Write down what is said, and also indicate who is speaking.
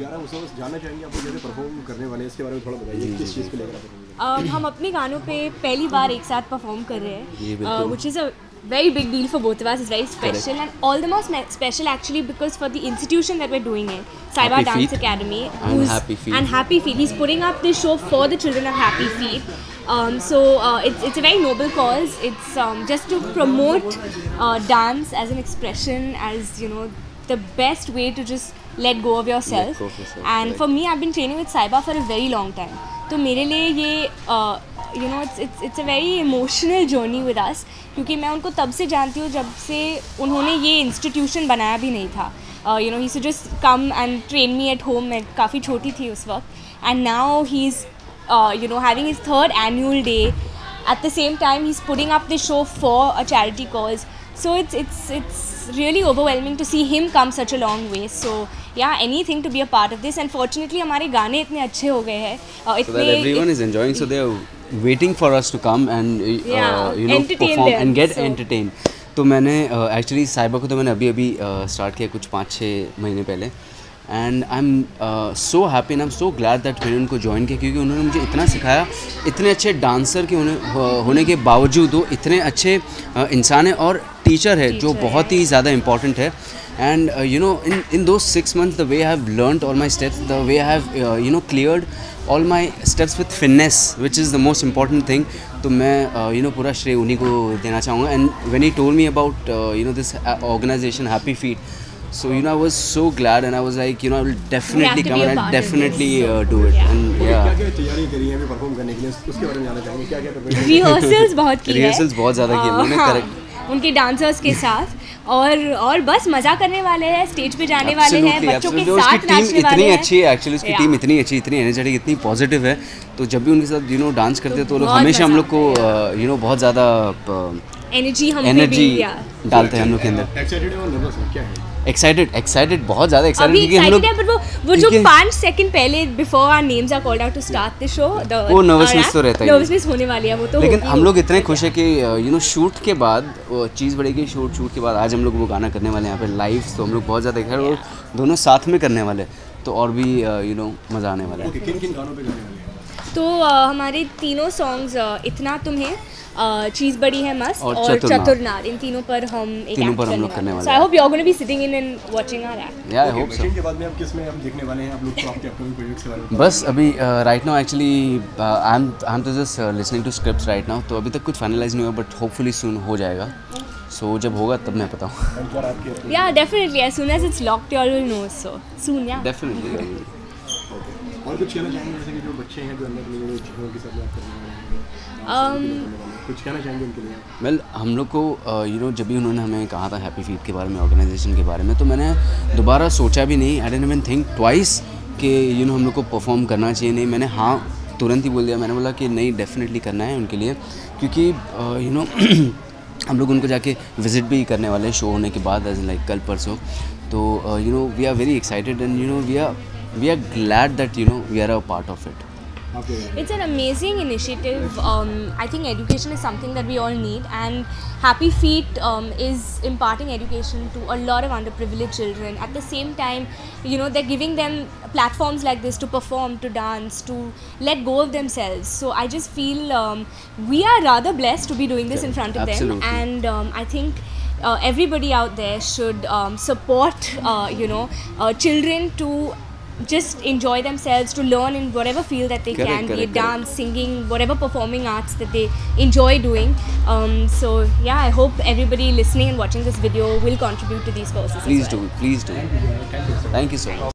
Speaker 1: प्यारा उसको जानना चाहेंगे आप जैसे परफॉर्म करने वाले हैं इसके बारे में थोड़ा बताइए किस चीज़ को लेकर
Speaker 2: हम अपने गानों पे पहली बार एक साथ परफॉर्म कर रहे हैं which is a very big deal for both of us. It's very special and all the more special actually because for the institution that we're doing it, Saiba Dance Academy and Happy Feet. He's putting up this show for the children of Happy Feet. It's a very noble cause. It's just to promote dance as an expression, as you know, the best way to just let go of yourself. And for me, I've been training with Saiba for a very long time. तो मेरे लिए ये you know it's a very emotional journey with us क्योंकि मैं उनको तब से जानती हूँ जब से उन्होंने ये इंस्टीट्यूशन बनाया भी नहीं था. You know, he used to just come and train me at home. मैं काफ़ी छोटी थी उस वक्त and now he's you know having his 3rd annual day. At the same time he's putting up this show for a charity cause. So it's really overwhelming to see him come such a long way. So yeah, anything to be a part of this. And fortunately हमारे गाने इतने अच्छे हो गए हैं.
Speaker 3: So that everyone is enjoying. So they are waiting for us to come and you know perform and get entertained. तो मैंने actually साइबा को तो मैंने अभी start किया कुछ 5-6 महीने पहले. And I am so happy and I am so glad that मैंने उनको ज्वाइन किया क्योंकि उन्होंने मुझे इतना सिखाया. इतने अच्छे डांसर के होने के बावजूद वो इतने अच्छे इंसान है और टीचर है जो बहुत ही ज़्यादा इंपॉर्टेंट है. एंड यू नो इन दो 6 months the way I have learned all my steps, the way I have you know cleared all my steps with fitness which is the most important thing. तो मैं you know पूरा श्रेय उन्हीं को देना चाहूँगा. And when he told me about you know this organisation happy feet, so you know I was so glad and I was like, you know, I will definitely come and I'll definitely do it. And yeah,
Speaker 1: क्या तैयारी करी है अभी perform करने के लिए उसके बारे में जानना चाहेंगे. क्या
Speaker 2: रिहर्सल्स बहुत की है.
Speaker 3: रिहर्सल्स बहुत ज़्यादा की उन्होंने. करेक्ट.
Speaker 2: उनके डांसर्स के साथ और बस मज़ा करने वाले हैं, स्टेज पे जाने वाले हैं, बच्चों के साथ नाचने वाले हैं.
Speaker 3: इतनी अच्छी है एक्चुअली उसकी टीम, इतनी अच्छी, इतनी एनर्जेटिक, इतनी पॉजिटिव है. तो जब भी उनके साथ यू नो डांस करते हैं तो लोग हमेशा हम लोग को यू नो बहुत ज़्यादा
Speaker 2: एनर्जी
Speaker 3: डालते हैं हम लोग के अंदर.
Speaker 1: एक्साइटेड और नर्वस है क्या है?
Speaker 3: एक्साइटेड बहुत ज़्यादा एक्साइटेड क्योंकि हम लोग
Speaker 2: वो जो 5 सेकंड पहले before our names are called out to start the show,
Speaker 3: वो नर्वसनेस तो रहता है,
Speaker 2: नर्वसनेस होने वाली है वो तो.
Speaker 3: लेकिन हम लोग इतने खुश है कि यू नो शूट के बाद वो चीज़ बढ़ेगी. शूट के बाद आज हम लोग वो गाना करने वाले हैं यहाँ पे लाइव. तो हम लोग बहुत ज़्यादा एक्साइटेड और दोनों साथ में करने वाले तो और भी यू नो मज़ा आने वाला है.
Speaker 1: किन गानों पे गाने वाले हैं?
Speaker 2: तो हमारे तीनों सॉन्ग्स इतना तुम्हें, चीज़ बड़ी है मस्त और चतुरनार, इन तीनों पर हम एक एक्ट करने वाले हैं. So I hope you are gonna be sitting in and watching our act.
Speaker 3: Yeah I hope so.
Speaker 1: के बाद में आप किस में हम देखने वाले हैं आप लोग को आपके अपकमिंग प्रोजेक्ट्स के बारे में?
Speaker 3: बस अभी right now actually I am तो just listening to scripts right now. तो अभी तक कुछ फाइनलाइज नहीं हुआ बट होपफुली सून हो जाएगा. सो जब होगा तब मैं बताऊँ.
Speaker 2: Yeah definitely as soon as it's locked you all will know. So soon yeah
Speaker 3: definitely.
Speaker 1: और कुछ कहना चाहेंगे जैसे कि जो बच्चे हैं जो अंदर नहीं हैं उनके साथ बात करने वाले हैं, कुछ कहना चाहेंगे उनके लिए?
Speaker 3: वेल हम लोग को यू नो जब भी उन्होंने हमें कहा था हैप्पी फीट के बारे में, ऑर्गेनाइजेशन के बारे में, तो मैंने दोबारा सोचा भी नहीं. I didn't even think twice कि यू नो हम लोग को परफॉर्म करना चाहिए. नहीं, मैंने हाँ तुरंत ही बोल दिया. मैंने बोला कि नहीं डेफिनेटली करना है उनके लिए क्योंकि यू नो हम लोग उनको जाके विज़िट भी करने वाले हैं शो होने के बाद एज लाइक कल परसों. तो you know we are very excited and you know we are glad that you know we are a part of it.
Speaker 2: It's an amazing initiative. I think education is something that we all need, and Happy Feet is imparting education to a lot of underprivileged children. At the same time, you know, they're giving them platforms like this to perform, to dance, to let go of themselves. So I just feel we are rather blessed to be doing this in front of them. And I think everybody out there should support you know children to just enjoy themselves, to learn in whatever field that they can, be it dance, singing, whatever performing arts that they enjoy doing. So yeah, I hope everybody listening and watching this video will contribute to these causes.
Speaker 3: Please do. Thank you so much.